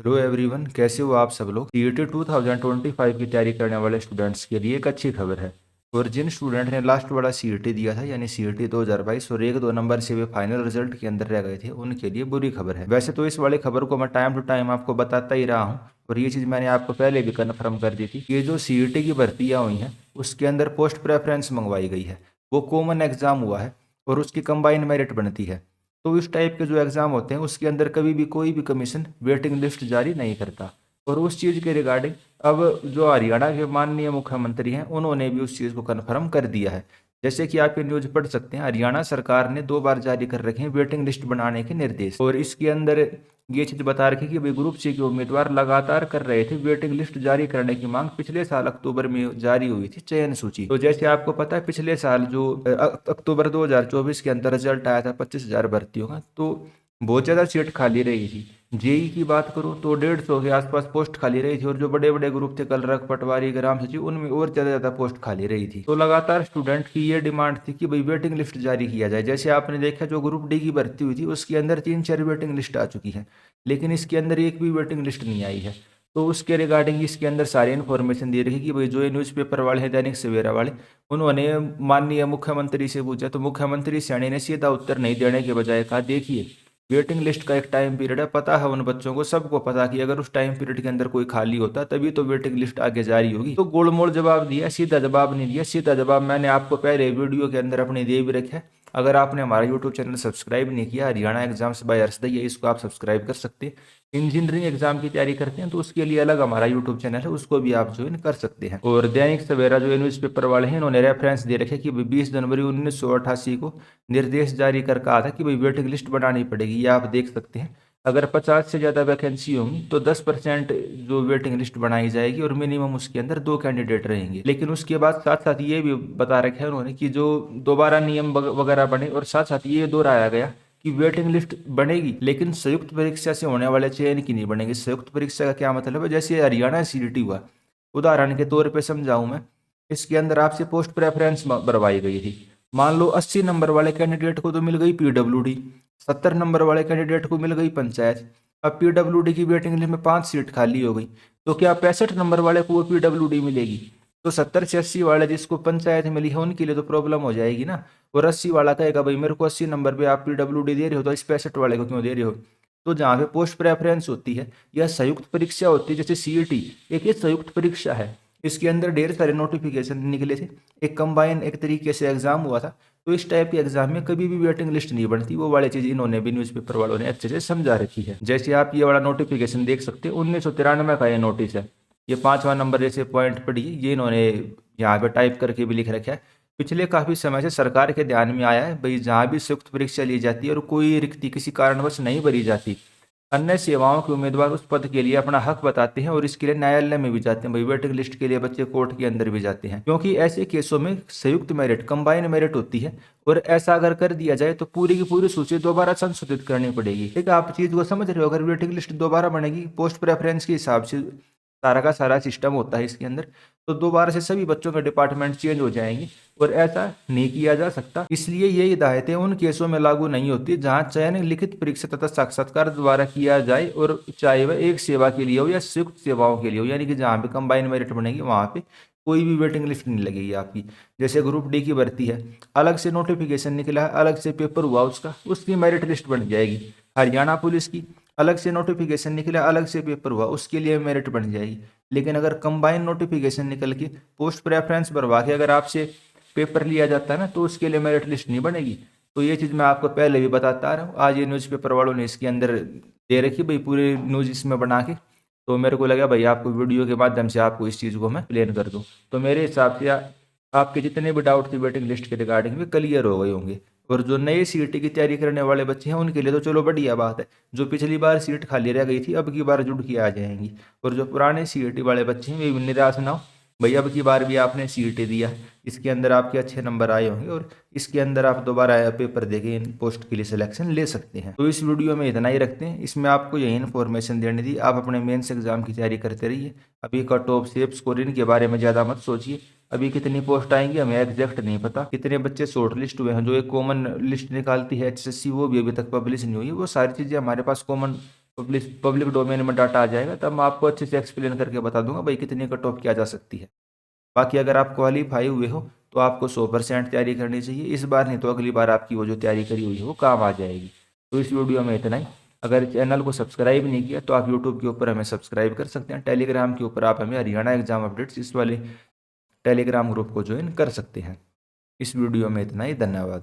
Hello everyone, कैसे हो आप सब लोग। सीईटी 2025 की तैयारी करने वाले स्टूडेंट्स के लिए एक अच्छी खबर है। और जिन स्टूडेंट ने लास्ट वाला सीईटी दिया था यानी सीईटी 2022 और 1-2 नंबर से वे फाइनल रिजल्ट के अंदर रह गए थे, उनके लिए बुरी खबर है। वैसे तो इस वाली खबर को मैं टाइम टू टाइम आपको बताता ही रहा हूँ और ये चीज़ मैंने आपको पहले भी कन्फर्म कर दी थी कि ये जो सीईटी की भर्तियाँ हुई हैं उसके अंदर पोस्ट प्रेफरेंस मंगवाई गई है। वो कॉमन एग्जाम हुआ है और उसकी कंबाइंड मेरिट बनती है। तो इस टाइप के जो एग्ज़ाम होते हैं उसके अंदर कभी भी कोई भी कमीशन वेटिंग लिस्ट जारी नहीं करता। और उस चीज़ के रिगार्डिंग अब जो हरियाणा के माननीय मुख्यमंत्री हैं उन्होंने भी उस चीज़ को कन्फर्म कर दिया है। जैसे कि आप ये न्यूज़ पढ़ सकते हैं, हरियाणा सरकार ने 2 बार जारी कर रखे हैं वेटिंग लिस्ट बनाने के निर्देश। और इसके अंदर ये चीज़ बता रखी कि भाई ग्रुप सी के उम्मीदवार लगातार कर रहे थे वेटिंग लिस्ट जारी करने की मांग। पिछले साल अक्टूबर में जारी हुई थी चयन सूची। तो जैसे आपको पता है पिछले साल जो अक्टूबर 2024 के अंदर रिजल्ट आया था 25,000 भर्तियों का, तो बहुत ज़्यादा सीट खाली रही थी। जेई की बात करूँ तो 150 के आसपास पोस्ट खाली रही थी और जो बड़े बड़े ग्रुप थे कलरक, पटवारी, ग्राम सचिव, उनमें और ज़्यादा पोस्ट खाली रही थी। तो लगातार स्टूडेंट की ये डिमांड थी कि भाई वेटिंग लिस्ट जारी किया जाए। जैसे आपने देखा जो ग्रुप डी की भर्ती हुई थी उसके अंदर 3-4 वेटिंग लिस्ट आ चुकी है, लेकिन इसके अंदर एक भी वेटिंग लिस्ट नहीं आई है। तो उसके रिगार्डिंग इसके अंदर सारी इन्फॉर्मेशन दे रही कि भाई जो ये न्यूज़पेपर वाले हैं दैनिक सवेरा वाले, उन्होंने माननीय मुख्यमंत्री से पूछा तो मुख्यमंत्री सैनी ने सीधा उत्तर नहीं देने के बजाय कहा देखिए वेटिंग लिस्ट का एक टाइम पीरियड है, पता है उन बच्चों को, सबको पता कि अगर उस टाइम पीरियड के अंदर कोई खाली होता तभी तो वेटिंग लिस्ट आगे जारी होगी। तो गोलमोल जवाब दिया, सीधा जवाब नहीं दिया। सीधा जवाब मैंने आपको पहले वीडियो के अंदर अपने दे भी रखा है। अगर आपने हमारा यूट्यूब चैनल सब्सक्राइब नहीं किया, हरियाणा एग्जाम्स बाय हर्ष दहिया, इसको आप सब्सक्राइब कर सकते हैं। इंजीनियरिंग एग्जाम की तैयारी करते हैं तो उसके लिए अलग हमारा यूट्यूब चैनल है, उसको भी आप ज्वाइन कर सकते हैं। और दैनिक सवेरा जो न्यूज़पेपर वाले हैं इन्होंने रेफरेंस दे रखे कि 20 जनवरी 1988 को निर्देश जारी कर कहा था कि भाई वेटिंग लिस्ट बनानी पड़ेगी। ये आप देख सकते हैं, अगर 50 से ज़्यादा वैकेंसी होंगी तो 10% जो वेटिंग लिस्ट बनाई जाएगी और मिनिमम उसके अंदर 2 कैंडिडेट रहेंगे। लेकिन उसके बाद साथ साथ ये भी बता रखा है उन्होंने कि जो दोबारा नियम वगैरह बने, और साथ साथ ये दोहराया गया कि वेटिंग लिस्ट बनेगी लेकिन संयुक्त परीक्षा से होने वाले चयन की नहीं बनेगी। संयुक्त परीक्षा का क्या मतलब है, जैसे हरियाणा सीईटी हुआ, उदाहरण के तौर पे समझाऊं मैं, इसके अंदर आपसे पोस्ट प्रेफरेंस भरवाई गई थी। मान लो 80 नंबर वाले कैंडिडेट को तो मिल गई पीडब्ल्यूडी, 70 नंबर वाले कैंडिडेट को मिल गई पंचायत। अब पीडब्ल्यूडी की वेटिंग लिस्ट में 5 सीट खाली हो गई, तो क्या 65 नंबर वाले को वो पीडब्ल्यूडी मिलेगी? तो 70 से 80 वाले जिसको पंचायत मिली है उनके लिए तो प्रॉब्लम हो जाएगी ना। और 80 वाला कहेगा भाई मेरे को 80 नंबर पे आप पीडब्ल्यूडी दे रहे हो तो इस 65 वाले को क्यों दे रहे हो? तो जहाँ पे पोस्ट प्रेफरेंस होती है या संयुक्त परीक्षा होती है जैसे सीईटी, एक ये संयुक्त परीक्षा है, इसके अंदर ढेर सारे नोटिफिकेशन निकले थे, एक कंबाइन एक तरीके से एग्जाम हुआ था। तो इस टाइप के एग्जाम में कभी भी वेटिंग लिस्ट नहीं बनती। वो वाली चीज़ इन्होंने भी न्यूज़पेपर वालों ने अच्छे से समझा रखी है। जैसे आप ये वाला नोटिफिकेशन देख सकते हैं, 1993 का ये नोटिस है। ये 5वां नंबर जैसे पॉइंट पढ़िए, ये इन्होंने यहाँ पे टाइप करके भी लिख रखा है। पिछले काफ़ी समय से सरकार के ध्यान में आया है भाई जहाँ भी संयुक्त परीक्षा ली जाती है और कोई रिक्ति किसी कारणवश नहीं भरी जाती, अन्य सेवाओं के उम्मीदवार उस पद के लिए अपना हक बताते हैं और इसके लिए न्यायालय में भी जाते हैं। भाई वेटिंग लिस्ट के लिए बच्चे कोर्ट के अंदर भी जाते हैं, क्योंकि ऐसे केसों में संयुक्त मेरिट कंबाइन मेरिट होती है। और ऐसा अगर कर दिया जाए तो पूरी की पूरी सूची दोबारा संशोधित करनी पड़ेगी। ठीक है, आप चीज को समझ रहे हो। अगर वेटिंग लिस्ट दोबारा बनेगी पोस्ट प्रेफरेंस के हिसाब से, सारा का सारा सिस्टम होता है इसके अंदर, तो दोबारा से सभी बच्चों के डिपार्टमेंट चेंज हो जाएंगे और ऐसा नहीं किया जा सकता। इसलिए ये हिदायतें उन केसों में लागू नहीं होती जहां चयन लिखित परीक्षा तथा साक्षात्कार द्वारा किया जाए, और चाहे वह एक सेवा के लिए हो या संयुक्त सेवाओं के लिए हो, यानी कि जहाँ पे कंबाइन मेरिट बनेगी वहां पे कोई भी वेटिंग लिस्ट नहीं लगेगी आपकी। जैसे ग्रुप डी की भर्ती है, अलग से नोटिफिकेशन निकला है, अलग से पेपर हुआ उसका, उसकी मेरिट लिस्ट बन जाएगी। हरियाणा पुलिस की अलग से नोटिफिकेशन निकला, अलग से पेपर हुआ, उसके लिए मेरिट बन जाएगी। लेकिन अगर कंबाइन नोटिफिकेशन निकल के पोस्ट प्रेफरेंस भरवा के अगर आपसे पेपर लिया जाता है ना, तो उसके लिए मेरिट लिस्ट नहीं बनेगी। तो ये चीज़ मैं आपको पहले भी बताता आ रहा हूँ। आज ये न्यूज़पेपर वालों ने इसके अंदर दे रखी भाई पूरी न्यूज़ इसमें बना के, तो मेरे को लगा भाई आपको वीडियो के माध्यम से आपको इस चीज़ को मैं प्लेन कर दूँ। तो मेरे हिसाब से आपके जितने भी डाउट थे वेटिंग लिस्ट के रिगार्डिंग भी क्लियर हो गए होंगे। और जो नए सीईटी की तैयारी करने वाले बच्चे हैं उनके लिए तो चलो बढ़िया बात है, जो पिछली बार सीट खाली रह गई थी अब की बार जुड़ के आ जाएंगी। और जो पुराने सीईटी वाले बच्चे हैं वे भी निराश ना हो भाई, अब की बार भी आपने सीईटी दिया, इसके अंदर आपके अच्छे नंबर आए होंगे और इसके अंदर आप दोबारा पेपर देके इन पोस्ट के लिए सिलेक्शन ले सकते हैं। तो इस वीडियो में इतना ही रखते हैं, इसमें आपको यही इन्फॉर्मेशन देनी थी। आप अपने मेंस एग्जाम की तैयारी करते रहिए। अभी कट ऑफ सेफ स्कोर इनके बारे में ज़्यादा मत सोचिए। अभी कितनी पोस्ट आएंगी हमें एग्जैक्ट नहीं पता, कितने बच्चे शॉर्ट लिस्ट हुए हैं। जो एक कॉमन लिस्ट निकालती है एचएससी वो भी अभी तक पब्लिश नहीं हुई है। वो सारी चीज़ें हमारे पास कॉमन पब्लिक डोमेन में डाटा आ जाएगा तब मैं आपको अच्छे से एक्सप्लेन करके बता दूंगा भाई कितनी कट ऑफ किया जा सकती है। बाकी अगर आप क्वालिफाई हुए हो तो आपको 100% तैयारी करनी चाहिए, इस बार नहीं तो अगली बार आपकी वो जो तैयारी करी हुई है वो काम आ जाएगी। तो इस वीडियो में इतना ही। अगर चैनल को सब्सक्राइब नहीं किया तो आप यूट्यूब के ऊपर हमें सब्सक्राइब कर सकते हैं, टेलीग्राम के ऊपर आप हमें हरियाणा एग्जाम अपडेट्स इस वाले टेलीग्राम ग्रुप को ज्वाइन कर सकते हैं। इस वीडियो में इतना ही, धन्यवाद।